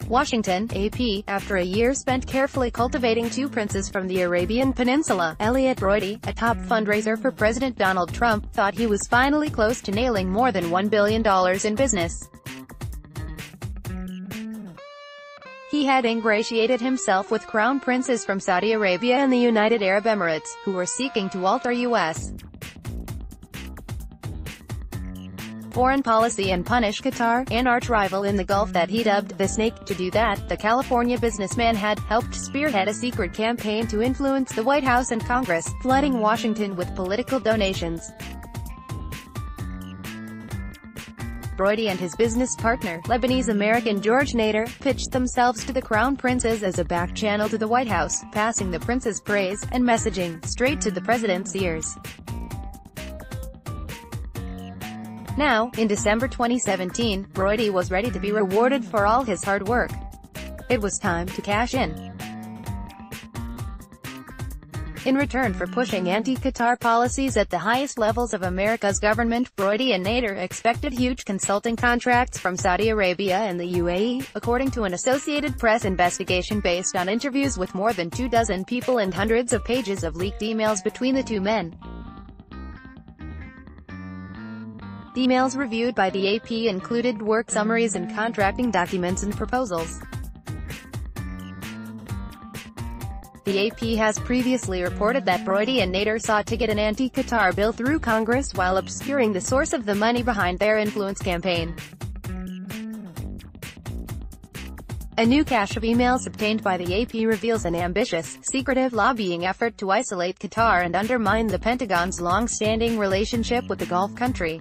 Washington, AP, after a year spent carefully cultivating two princes from the Arabian Peninsula, Elliott Broidy, a top fundraiser for President Donald Trump, thought he was finally close to nailing more than $1 billion in business. He had ingratiated himself with crown princes from Saudi Arabia and the United Arab Emirates, who were seeking to alter U.S. foreign policy and punish Qatar, an arch-rival in the Gulf that he dubbed the Snake. To do that, the California businessman had helped spearhead a secret campaign to influence the White House and Congress, flooding Washington with political donations. Broidy and his business partner, Lebanese-American George Nader, pitched themselves to the crown princes as a back channel to the White House, passing the princes' praise and messaging straight to the president's ears. Now, in December 2017, Broidy was ready to be rewarded for all his hard work. It was time to cash in. In return for pushing anti-Qatar policies at the highest levels of America's government, Broidy and Nader expected huge consulting contracts from Saudi Arabia and the UAE, according to an Associated Press investigation based on interviews with more than 24 people and hundreds of pages of leaked emails between the two men. Emails reviewed by the AP included work summaries and contracting documents and proposals. The AP has previously reported that Broidy and Nader sought to get an anti-Qatar bill through Congress while obscuring the source of the money behind their influence campaign. A new cache of emails obtained by the AP reveals an ambitious, secretive lobbying effort to isolate Qatar and undermine the Pentagon's long-standing relationship with the Gulf country.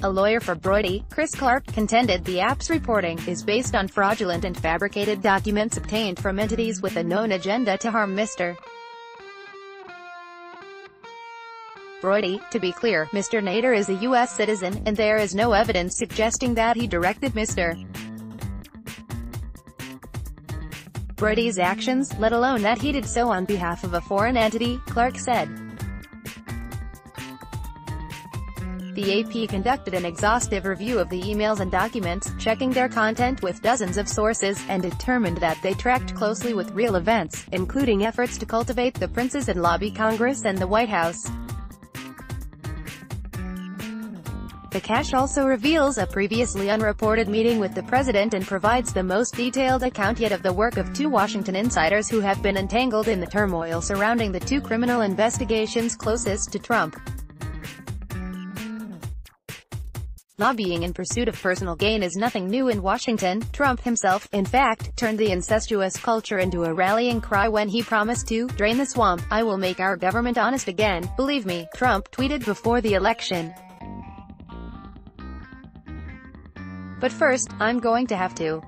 A lawyer for Broidy, Chris Clark, contended the app's reporting is based on fraudulent and fabricated documents obtained from entities with a known agenda to harm Mr. Broidy. To be clear, Mr. Nader is a U.S. citizen, and there is no evidence suggesting that he directed Mr. Broidy's actions, let alone that he did so on behalf of a foreign entity, Clark said. The AP conducted an exhaustive review of the emails and documents, checking their content with dozens of sources, and determined that they tracked closely with real events, including efforts to cultivate the princes and lobby Congress and the White House. The cache also reveals a previously unreported meeting with the president and provides the most detailed account yet of the work of two Washington insiders who have been entangled in the turmoil surrounding the two criminal investigations closest to Trump. Lobbying in pursuit of personal gain is nothing new in Washington. Trump himself, in fact, turned the incestuous culture into a rallying cry when he promised to drain the swamp. "I will make our government honest again, believe me," Trump tweeted before the election. "But first, I'm going to have to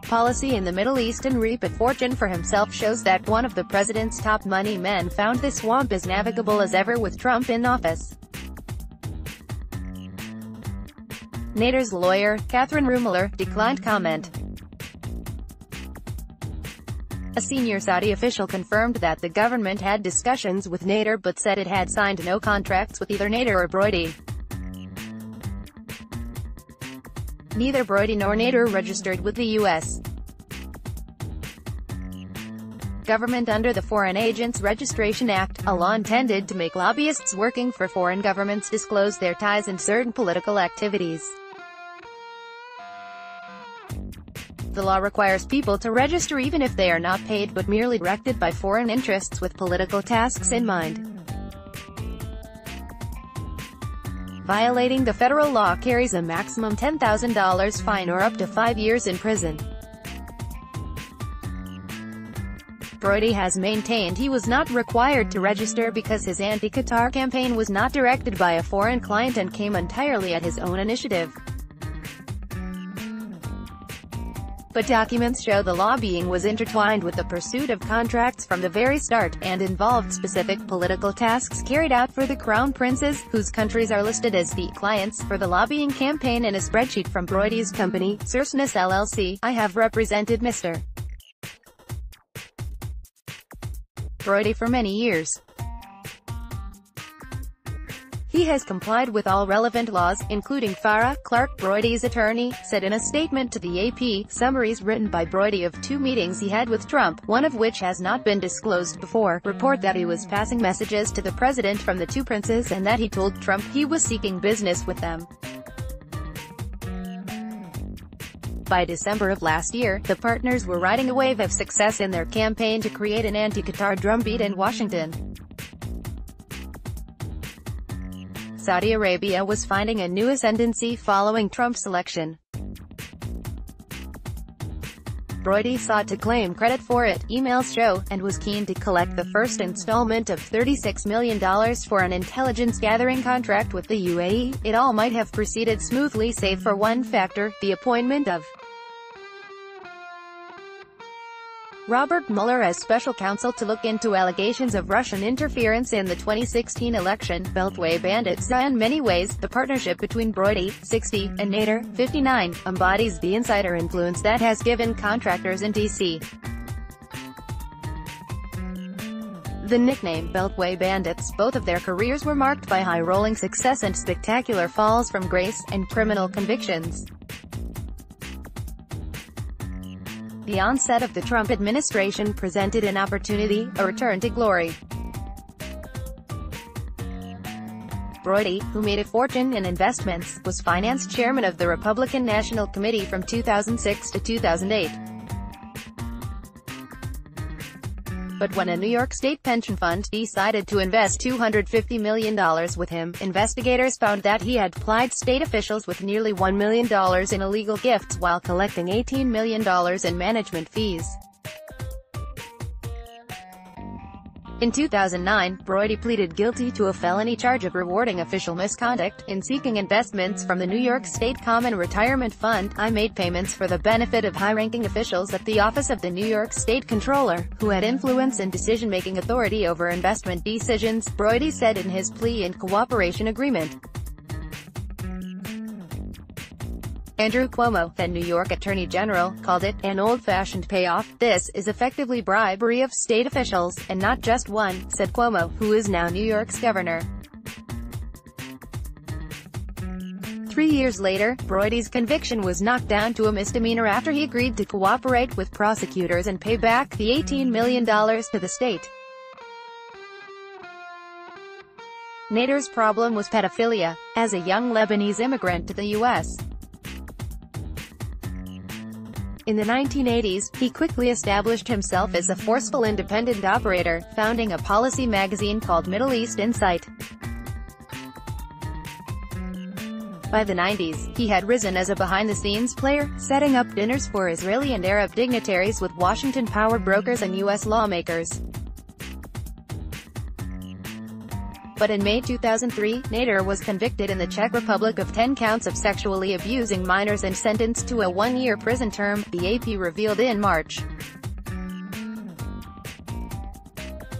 policy in the Middle East and reap a fortune for himself," shows that one of the president's top money men found the swamp as navigable as ever with Trump in office. Nader's lawyer, Catherine Ruemmler, declined comment. A senior Saudi official confirmed that the government had discussions with Nader but said it had signed no contracts with either Nader or Broidy. Neither Broidy nor Nader registered with the U.S. government under the Foreign Agents Registration Act, a law intended to make lobbyists working for foreign governments disclose their ties and certain political activities. The law requires people to register even if they are not paid but merely directed by foreign interests with political tasks in mind. Violating the federal law carries a maximum $10,000 fine or up to 5 years in prison. Broidy has maintained he was not required to register because his anti-Qatar campaign was not directed by a foreign client and came entirely at his own initiative. But documents show the lobbying was intertwined with the pursuit of contracts from the very start, and involved specific political tasks carried out for the crown princes, whose countries are listed as the clients for the lobbying campaign in a spreadsheet from Broidy's company, Cersness LLC. "I have represented Mr. Broidy for many years. He He has complied with all relevant laws, including FARA, Clark, Broidy's attorney, said in a statement to the AP. Summaries written by Broidy of 2 meetings he had with Trump, one of which has not been disclosed before, report that he was passing messages to the president from the 2 princes and that he told Trump he was seeking business with them. By December of last year, the partners were riding a wave of success in their campaign to create an anti-Qatar drumbeat in Washington. Saudi Arabia was finding a new ascendancy following Trump's election. Broidy sought to claim credit for it, emails show, and was keen to collect the first installment of $36 million for an intelligence-gathering contract with the UAE. It all might have proceeded smoothly save for one factor, the appointment of Robert Mueller as special counsel to look into allegations of Russian interference in the 2016 election. Beltway bandits. In many ways, the partnership between Broidy, 60, and Nader, 59, embodies the insider influence that has given contractors in D.C. the nickname Beltway bandits. Both of their careers were marked by high-rolling success and spectacular falls from grace, and criminal convictions. The onset of the Trump administration presented an opportunity, a return to glory. Broidy, who made a fortune in investments, was finance chairman of the Republican National Committee from 2006 to 2008. But when a New York State pension fund decided to invest $250 million with him, investigators found that he had plied state officials with nearly $1 million in illegal gifts while collecting $18 million in management fees. In 2009, Broidy pleaded guilty to a felony charge of rewarding official misconduct. In seeking investments from the New York State Common Retirement Fund, I made payments for the benefit of high-ranking officials at the Office of the New York State Comptroller, who had influence and decision-making authority over investment decisions, Broidy said in his plea and cooperation agreement. Andrew Cuomo, then New York Attorney General, called it an old-fashioned payoff. This is effectively bribery of state officials, and not just one, said Cuomo, who is now New York's governor. 3 years later, Broidy's conviction was knocked down to a misdemeanor after he agreed to cooperate with prosecutors and pay back the $18 million to the state. Nader's problem was pedophilia. As a young Lebanese immigrant to the U.S. in the 1980s, he quickly established himself as a forceful independent operator, founding a policy magazine called Middle East Insight. By the 90s, he had risen as a behind-the-scenes player, setting up dinners for Israeli and Arab dignitaries with Washington power brokers and U.S. lawmakers. But in May 2003, Nader was convicted in the Czech Republic of 10 counts of sexually abusing minors and sentenced to a 1-year prison term, the AP revealed in March.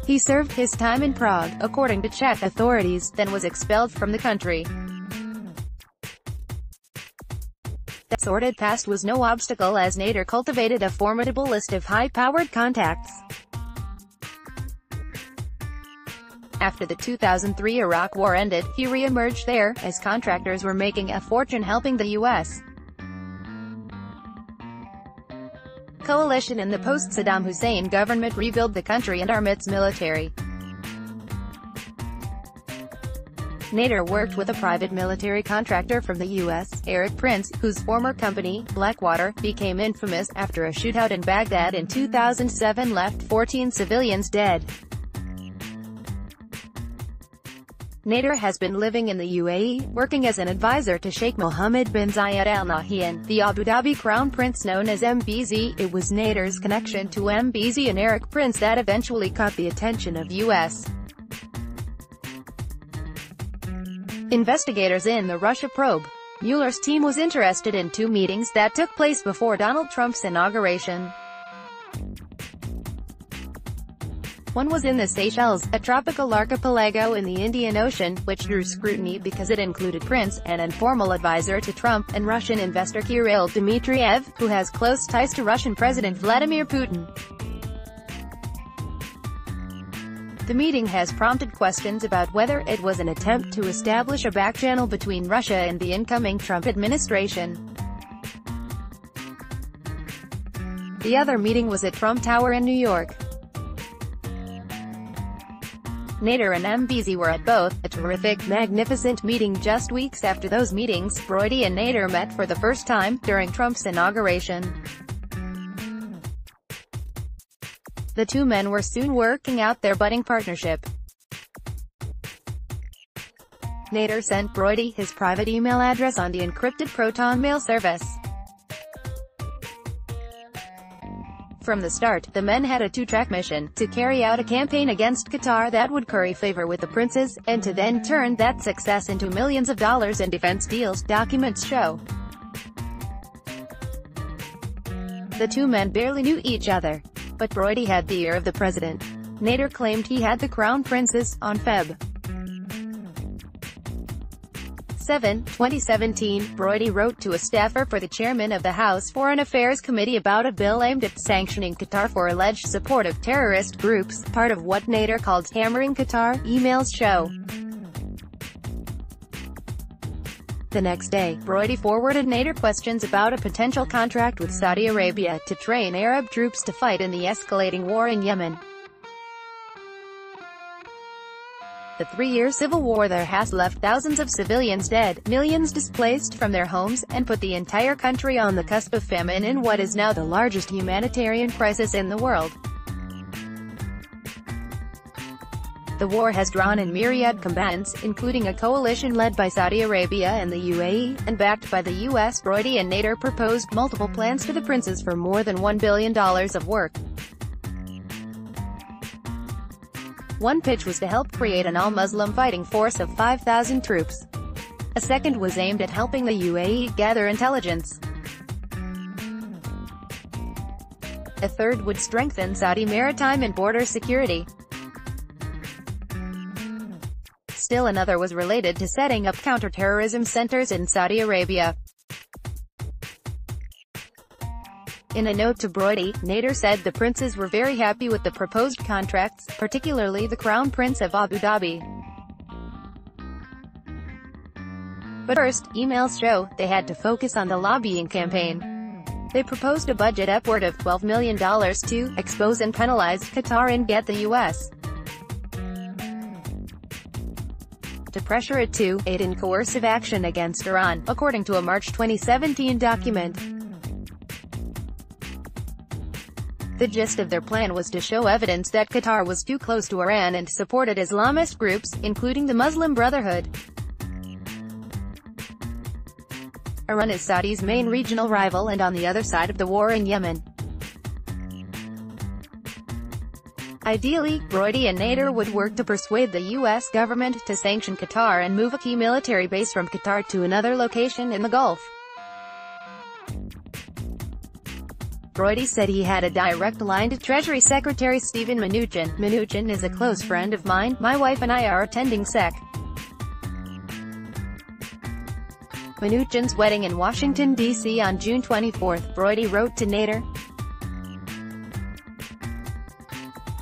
He served his time in Prague, according to Czech authorities, then was expelled from the country. That sordid past was no obstacle as Nader cultivated a formidable list of high-powered contacts. After the 2003 Iraq War ended, he re-emerged there, as contractors were making a fortune helping the U.S. coalition in the post-Saddam Hussein government rebuild the country and arm its military. Nader worked with a private military contractor from the U.S., Eric Prince, whose former company, Blackwater, became infamous after a shootout in Baghdad in 2007 left 14 civilians dead. Nader has been living in the UAE, working as an advisor to Sheikh Mohammed bin Zayed Al Nahyan, the Abu Dhabi crown prince known as MBZ. It was Nader's connection to MBZ and Eric Prince that eventually caught the attention of U.S. investigators in the Russia probe. Mueller's team was interested in 2 meetings that took place before Donald Trump's inauguration. One was in the Seychelles, a tropical archipelago in the Indian Ocean, which drew scrutiny because it included Prince, an informal advisor to Trump, and Russian investor Kirill Dmitriev, who has close ties to Russian President Vladimir Putin. The meeting has prompted questions about whether it was an attempt to establish a backchannel between Russia and the incoming Trump administration. The other meeting was at Trump Tower in New York. Nader and MBZ were at both, a terrific, magnificent meeting just weeks after those meetings. Broidy and Nader met for the first time, during Trump's inauguration. The two men were soon working out their budding partnership. Nader sent Broidy his private email address on the encrypted Proton mail service. From the start, the men had a two-track mission, to carry out a campaign against Qatar that would curry favor with the princes, and to then turn that success into millions of dollars in defense deals, documents show. The two men barely knew each other. But Broidy had the ear of the president. Nader claimed he had the crown princes, on Feb. 7, 2017, Broidy wrote to a staffer for the chairman of the House Foreign Affairs Committee about a bill aimed at sanctioning Qatar for alleged support of terrorist groups, part of what Nader called hammering Qatar, emails show. The next day, Broidy forwarded Nader questions about a potential contract with Saudi Arabia to train Arab troops to fight in the escalating war in Yemen. The 3-year civil war there has left thousands of civilians dead, millions displaced from their homes, and put the entire country on the cusp of famine in what is now the largest humanitarian crisis in the world. The war has drawn in myriad combatants, including a coalition led by Saudi Arabia and the UAE, and backed by the US. Broidy and Nader proposed multiple plans to the princes for more than $1 billion of work. One pitch was to help create an all-Muslim fighting force of 5,000 troops. A second was aimed at helping the UAE gather intelligence. A third would strengthen Saudi maritime and border security. Still another was related to setting up counter-terrorism centers in Saudi Arabia. In a note to Broidy, Nader said the princes were very happy with the proposed contracts, particularly the Crown Prince of Abu Dhabi. But first, emails show, they had to focus on the lobbying campaign. They proposed a budget upward of $12 million to expose and penalize Qatar and get the U.S. to pressure it to aid in coercive action against Iran, according to a March 2017 document. The gist of their plan was to show evidence that Qatar was too close to Iran and supported Islamist groups, including the Muslim Brotherhood. Iran is Saudi's main regional rival and on the other side of the war in Yemen. Ideally, Broidy and Nader would work to persuade the U.S. government to sanction Qatar and move a key military base from Qatar to another location in the Gulf. Broidy said he had a direct line to Treasury Secretary Steven Mnuchin. Mnuchin is a close friend of mine. My wife and I are attending Sec. Mnuchin's wedding in Washington, D.C. on June 24. Broidy wrote to Nader,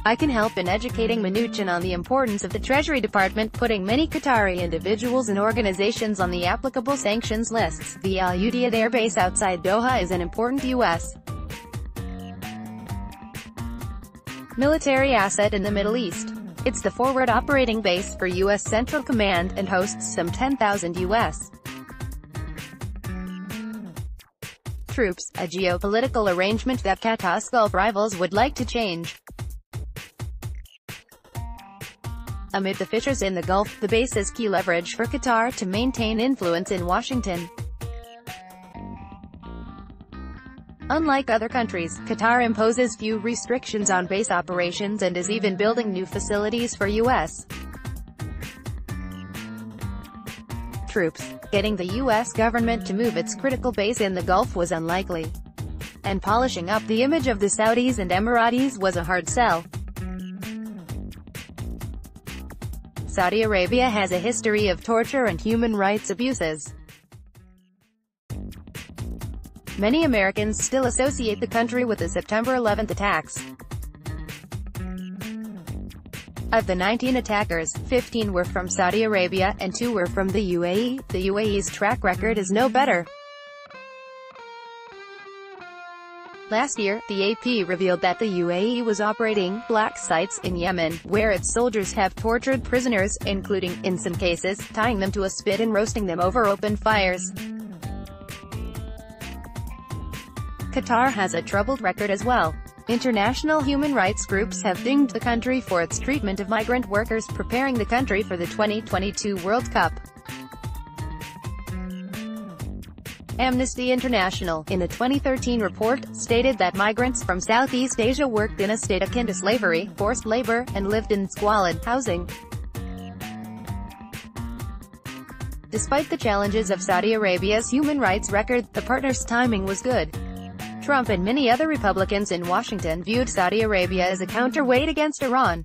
I can help in educating Mnuchin on the importance of the Treasury Department putting many Qatari individuals and organizations on the applicable sanctions lists. The Al Udeid Air Base outside Doha is an important U.S. military asset in the Middle East. It's the forward operating base for U.S. Central Command, and hosts some 10,000 U.S. troops, a geopolitical arrangement that Qatar's Gulf rivals would like to change. Amid the fissures in the Gulf, the base is key leverage for Qatar to maintain influence in Washington. Unlike other countries, Qatar imposes few restrictions on base operations and is even building new facilities for U.S. troops. Getting the U.S. government to move its critical base in the Gulf was unlikely. And polishing up the image of the Saudis and Emiratis was a hard sell. Saudi Arabia has a history of torture and human rights abuses. Many Americans still associate the country with the September 11 attacks. Of the 19 attackers, 15 were from Saudi Arabia, and 2 were from the UAE. The UAE's track record is no better. Last year, the AP revealed that the UAE was operating black sites in Yemen, where its soldiers have tortured prisoners, including, in some cases, tying them to a spit and roasting them over open fires. Qatar has a troubled record as well. International human rights groups have dinged the country for its treatment of migrant workers preparing the country for the 2022 World Cup. Amnesty International, in a 2013 report, stated that migrants from Southeast Asia worked in a state akin to slavery, forced labor, and lived in squalid housing. Despite the challenges of Saudi Arabia's human rights record, the partners' timing was good. Trump and many other Republicans in Washington viewed Saudi Arabia as a counterweight against Iran.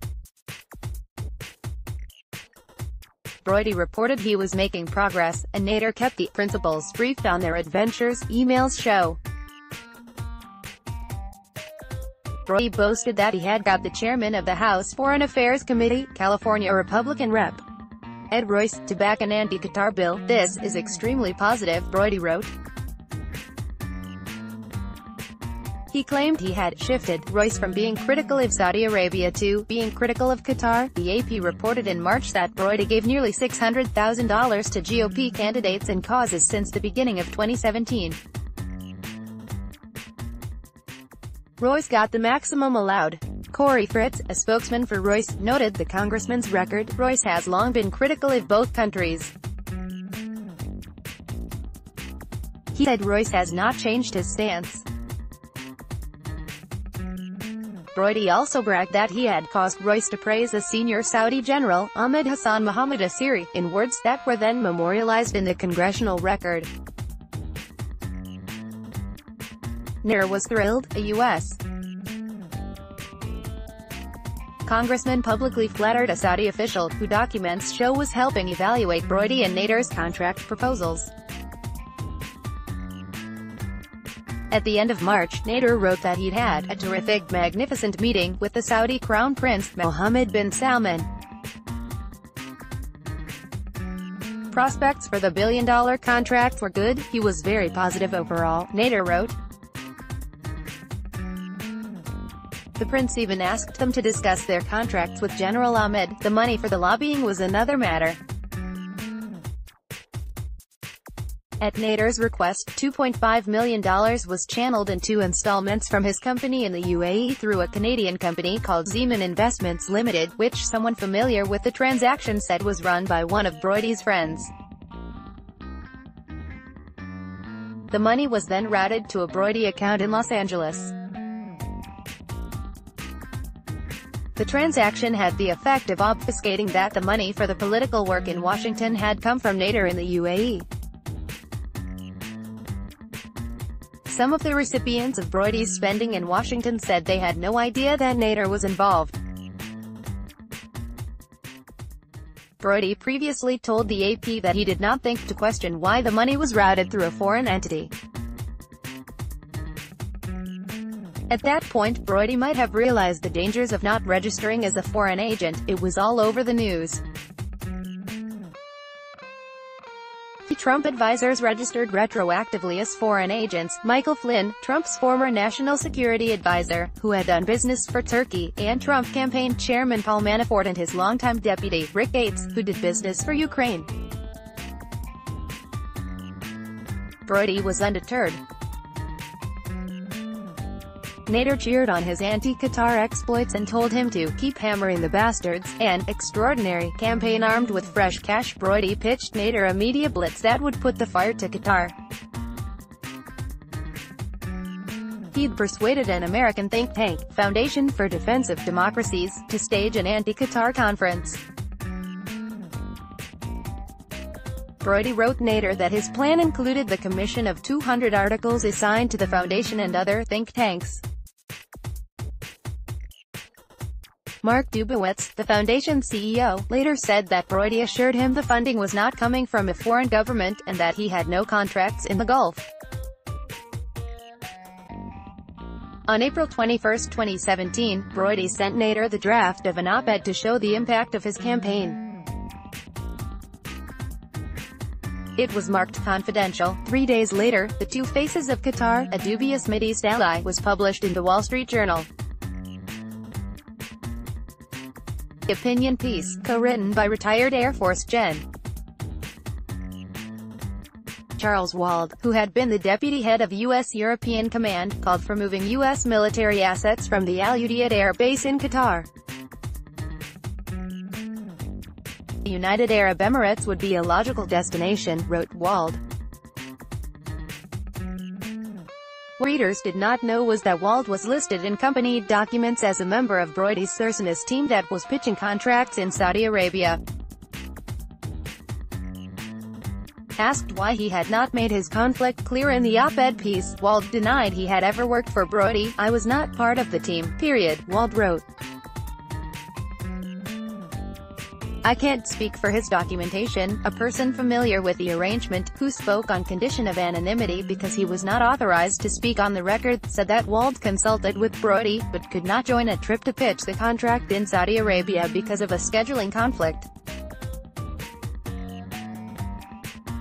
Broidy reported he was making progress, and Nader kept the principals briefed on their adventures, emails show. Broidy boasted that he had got the chairman of the House Foreign Affairs Committee, California Republican Rep. Ed Royce, to back an anti-Qatar bill. "This is extremely positive," Broidy wrote. He claimed he had shifted Royce from being critical of Saudi Arabia to being critical of Qatar. The AP reported in March that Broidy gave nearly $600,000 to GOP candidates and causes since the beginning of 2017. Royce got the maximum allowed. Corey Fritz, a spokesman for Royce, noted the congressman's record. Royce has long been critical of both countries. He said Royce has not changed his stance. Broidy also bragged that he had caused Royce to praise a senior Saudi general, Ahmed Hassan Mohammed Asiri, in words that were then memorialized in the congressional record. Nader was thrilled. A U.S. congressman publicly flattered a Saudi official, who documents show was helping evaluate Broidy and Nader's contract proposals. At the end of March, Nader wrote that he'd had a terrific, magnificent meeting with the Saudi Crown Prince, Mohammed bin Salman. Prospects for the billion-dollar contract were good. He was very positive overall, Nader wrote. The prince even asked them to discuss their contracts with General Ahmed. The money for the lobbying was another matter. At Nader's request, $2.5 million was channeled in 2 installments from his company in the UAE through a Canadian company called Zeman Investments Limited, which someone familiar with the transaction said was run by one of Broidy's friends. The money was then routed to a Broidy account in Los Angeles. The transaction had the effect of obfuscating that the money for the political work in Washington had come from Nader in the UAE. Some of the recipients of Broidy's spending in Washington said they had no idea that Nader was involved. Broidy previously told the AP that he did not think to question why the money was routed through a foreign entity. At that point, Broidy might have realized the dangers of not registering as a foreign agent. It was all over the news. Trump advisors registered retroactively as foreign agents. Michael Flynn, Trump's former national security advisor, who had done business for Turkey, and Trump campaign chairman Paul Manafort and his longtime deputy, Rick Gates, who did business for Ukraine. Broidy was undeterred. Nader cheered on his anti-Qatar exploits and told him to keep hammering the bastards. An extraordinary campaign armed with fresh cash. Broidy pitched Nader a media blitz that would put the fire to Qatar. He'd persuaded an American think tank, Foundation for Defensive Democracies, to stage an anti-Qatar conference. Broidy wrote Nader that his plan included the commission of 200 articles assigned to the foundation and other think tanks. Mark Dubowitz, the foundation's CEO, later said that Broidy assured him the funding was not coming from a foreign government, and that he had no contracts in the Gulf. On April 21, 2017, Broidy sent Nader the draft of an op-ed to show the impact of his campaign. It was marked confidential. 3 days later, The Two Faces of Qatar, a dubious Mideast ally, was published in the Wall Street Journal. The opinion piece, co-written by retired Air Force Gen. Charles Wald, who had been the deputy head of U.S. European Command, called for moving U.S. military assets from the Elliott Air Base in Qatar. The United Arab Emirates would be a logical destination, wrote Wald. What readers did not know was that Wald was listed in company documents as a member of Broidy's Cercinus team that was pitching contracts in Saudi Arabia. Asked why he had not made his conflict clear in the op-ed piece, Wald denied he had ever worked for Broidy. "I was not part of the team, period," Wald wrote. I can't speak for his documentation. A person familiar with the arrangement, who spoke on condition of anonymity because he was not authorized to speak on the record, said that Wald consulted with Broidy, but could not join a trip to pitch the contract in Saudi Arabia because of a scheduling conflict.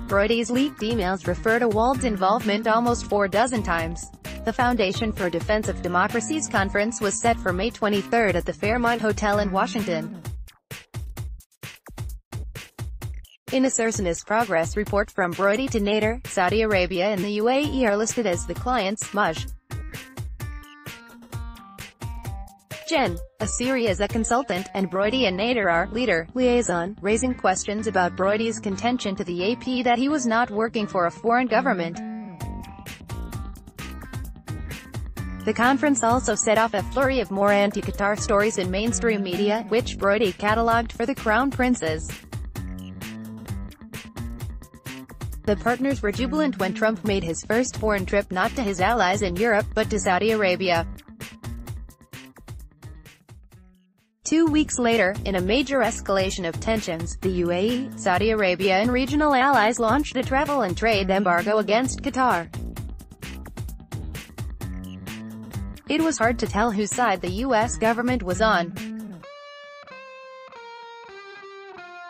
Broidy's leaked emails refer to Wald's involvement almost 4 dozen times. The Foundation for Defense of Democracy's conference was set for May 23 at the Fairmont Hotel in Washington. In a Cercinus progress report from Broidy to Nader, Saudi Arabia and the UAE are listed as the clients. Maj. Gen. Assyria as a consultant, and Broidy and Nader are leader, liaison, raising questions about Broidy's contention to the AP that he was not working for a foreign government. The conference also set off a flurry of more anti-Qatar stories in mainstream media, which Broidy catalogued for the Crown Princes. The partners were jubilant when Trump made his first foreign trip not to his allies in Europe, but to Saudi Arabia. 2 weeks later, in a major escalation of tensions, the UAE, Saudi Arabia and regional allies launched a travel and trade embargo against Qatar. It was hard to tell whose side the U.S. government was on.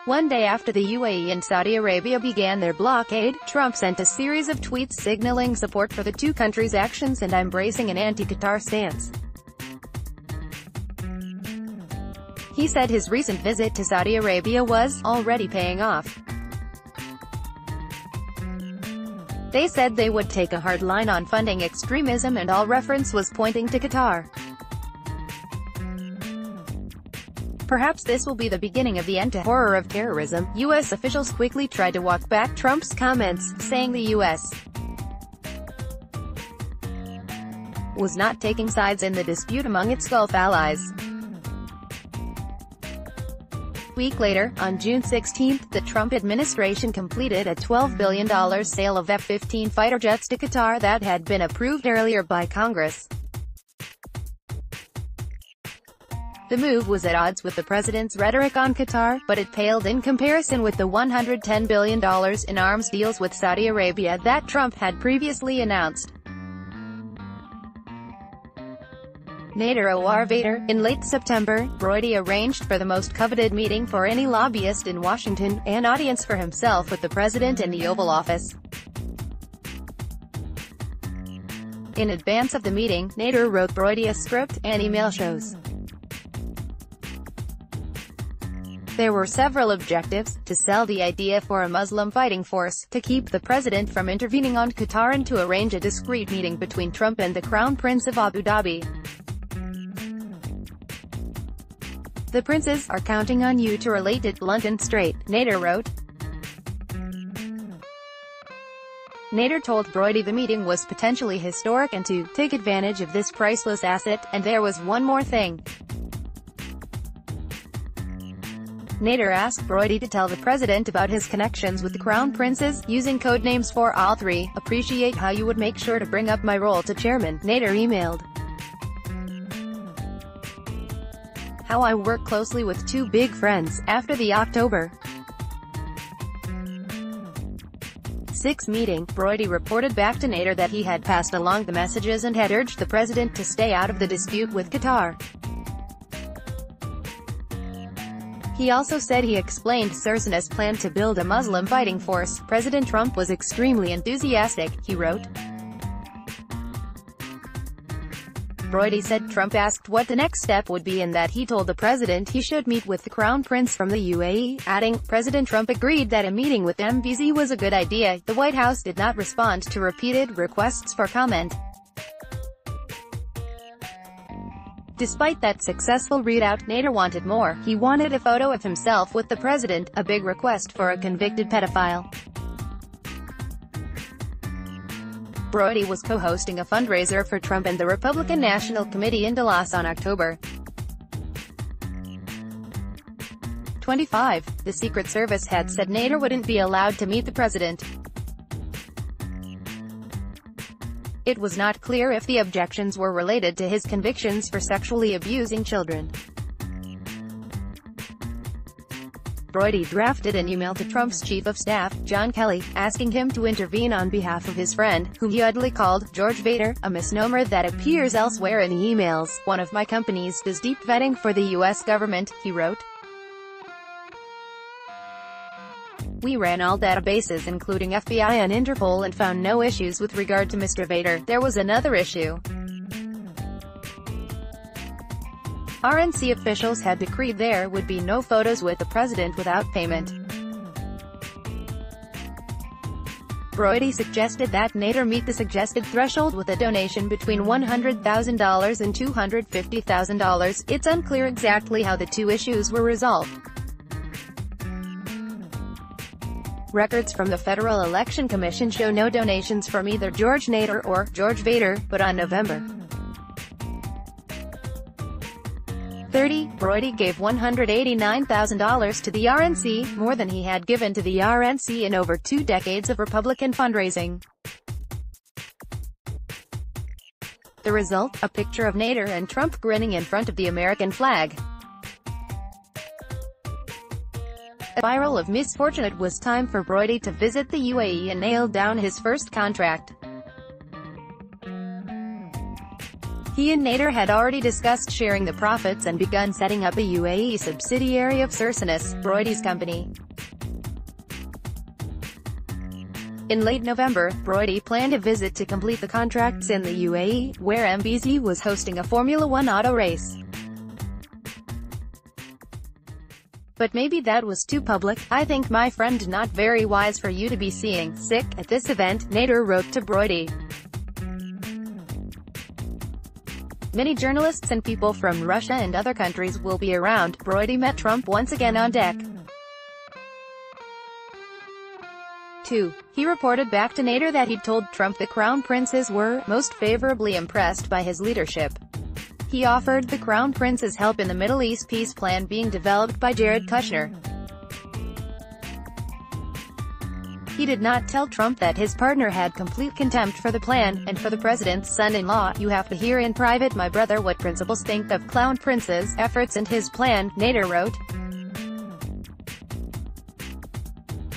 One day after the UAE and Saudi Arabia began their blockade, Trump sent a series of tweets signaling support for the two countries' actions and embracing an anti-Qatar stance. He said his recent visit to Saudi Arabia was already paying off. They said they would take a hard line on funding extremism, and all reference was pointing to Qatar. Perhaps this will be the beginning of the end to horror of terrorism. U.S. officials quickly tried to walk back Trump's comments, saying the U.S. was not taking sides in the dispute among its Gulf allies. A week later, on June 16, the Trump administration completed a $12 billion sale of F-15 fighter jets to Qatar that had been approved earlier by Congress. The move was at odds with the president's rhetoric on Qatar, but it paled in comparison with the $110 billion in arms deals with Saudi Arabia that Trump had previously announced. Nader Vader. In late September, Broidy arranged for the most coveted meeting for any lobbyist in Washington, an audience for himself with the president in the Oval Office. In advance of the meeting, Nader wrote Broidy a script, an email shows. There were several objectives: to sell the idea for a Muslim fighting force, to keep the president from intervening on Qatar, and to arrange a discreet meeting between Trump and the Crown Prince of Abu Dhabi. The princes are counting on you to relate it blunt and straight, Nader wrote. Nader told Broidy the meeting was potentially historic and to take advantage of this priceless asset, and there was one more thing. Nader asked Broidy to tell the president about his connections with the Crown Princes, using codenames for all three. Appreciate how you would make sure to bring up my role to chairman, Nader emailed. How I work closely with two big friends, after the October 6 meeting, Broidy reported back to Nader that he had passed along the messages and had urged the president to stay out of the dispute with Qatar. He also said he explained Sirsena's plan to build a Muslim fighting force. President Trump was extremely enthusiastic, he wrote. Broidy said Trump asked what the next step would be and that he told the president he should meet with the Crown Prince from the UAE, adding, President Trump agreed that a meeting with MBZ was a good idea. The White House did not respond to repeated requests for comment. Despite that successful readout, Nader wanted more. He wanted a photo of himself with the president, a big request for a convicted pedophile. Broidy was co-hosting a fundraiser for Trump and the Republican National Committee in Dallas on October 25. The Secret Service had said Nader wouldn't be allowed to meet the president. It was not clear if the objections were related to his convictions for sexually abusing children. Broidy drafted an email to Trump's chief of staff, John Kelly, asking him to intervene on behalf of his friend, whom he oddly called George Vader, a misnomer that appears elsewhere in the emails. One of my companies does deep vetting for the U.S. government, he wrote. We ran all databases including FBI and Interpol and found no issues with regard to Mr. Vader. There was another issue. RNC officials had decreed there would be no photos with the president without payment. Broidy suggested that Nader meet the suggested threshold with a donation between $100,000 and $250,000. It's unclear exactly how the two issues were resolved. Records from the Federal Election Commission show no donations from either George Nader or George Vader, but on November 30, Broidy gave $189,000 to the RNC, more than he had given to the RNC in over 2 decades of Republican fundraising. The result? A picture of Nader and Trump grinning in front of the American flag. A spiral of misfortune. It was time for Broidy to visit the UAE and nail down his first contract. He and Nader had already discussed sharing the profits and begun setting up a UAE subsidiary of Sirsena's, Broidy's company. In late November, Broidy planned a visit to complete the contracts in the UAE, where MBZ was hosting a Formula One auto race. But maybe that was too public. I think my friend not very wise for you to be seeing sick at this event, Nader wrote to Broidy. Many journalists and people from Russia and other countries will be around. Broidy met Trump once again on deck. 2. He reported back to Nader that he'd told Trump the Crown Princes were most favorably impressed by his leadership. He offered the Crown Prince's help in the Middle East peace plan being developed by Jared Kushner. He did not tell Trump that his partner had complete contempt for the plan, and for the president's son-in-law. You have to hear in private my brother what principals think of Crown Prince's efforts and his plan, Nader wrote.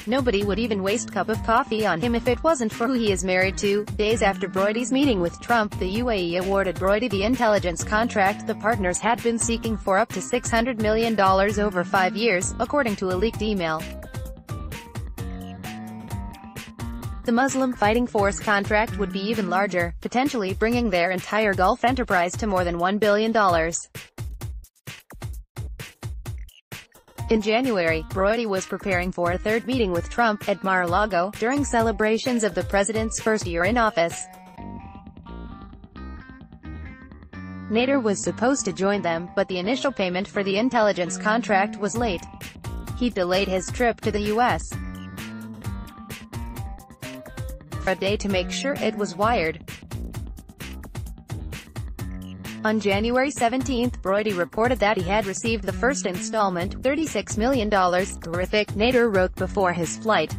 Nobody would even waste a cup of coffee on him if it wasn't for who he is married to. Days after Broidy's meeting with Trump, the UAE awarded Broidy the intelligence contract the partners had been seeking for up to $600 million over 5 years, according to a leaked email. The Muslim Fighting Force contract would be even larger, potentially bringing their entire Gulf enterprise to more than $1 billion. In January, Broidy was preparing for a third meeting with Trump at Mar-a-Lago, during celebrations of the president's first year in office. Nader was supposed to join them, but the initial payment for the intelligence contract was late. He delayed his trip to the U.S. for a day to make sure it was wired. On January 17, Broidy reported that he had received the first installment, $36 million. Terrific, Nader wrote before his flight.